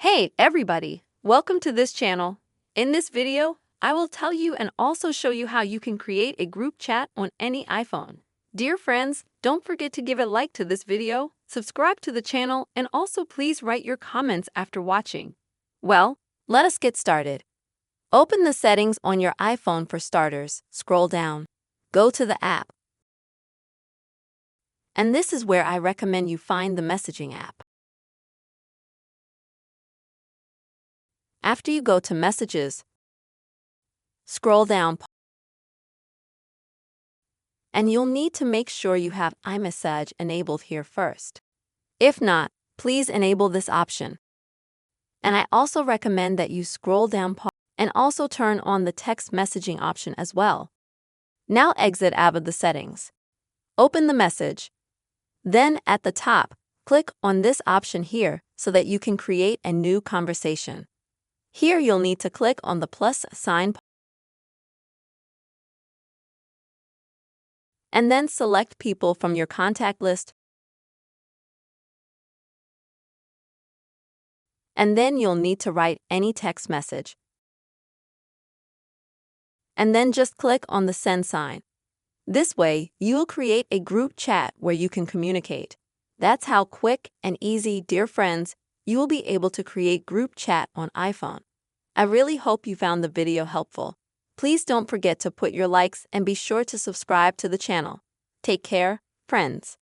Hey everybody, welcome to this channel. In this video, I will tell you and also show you how you can create a group chat on any iPhone. Dear friends, don't forget to give a like to this video, subscribe to the channel, and also please write your comments after watching. Well, let us get started. Open the settings on your iPhone for starters, scroll down, go to the app. And this is where I recommend you find the messaging app. After you go to Messages, scroll down and you'll need to make sure you have iMessage enabled here first. If not, please enable this option. And I also recommend that you scroll down and also turn on the text messaging option as well. Now exit out of the settings. Open the message. Then at the top, click on this option here so that you can create a new conversation. Here you'll need to click on the plus sign and then select people from your contact list. And then you'll need to write any text message. And then just click on the send sign. This way, you'll create a group chat where you can communicate. That's how quick and easy, dear friends, you will be able to create group chat on iPhone. I really hope you found the video helpful. Please don't forget to put your likes and be sure to subscribe to the channel. Take care, friends.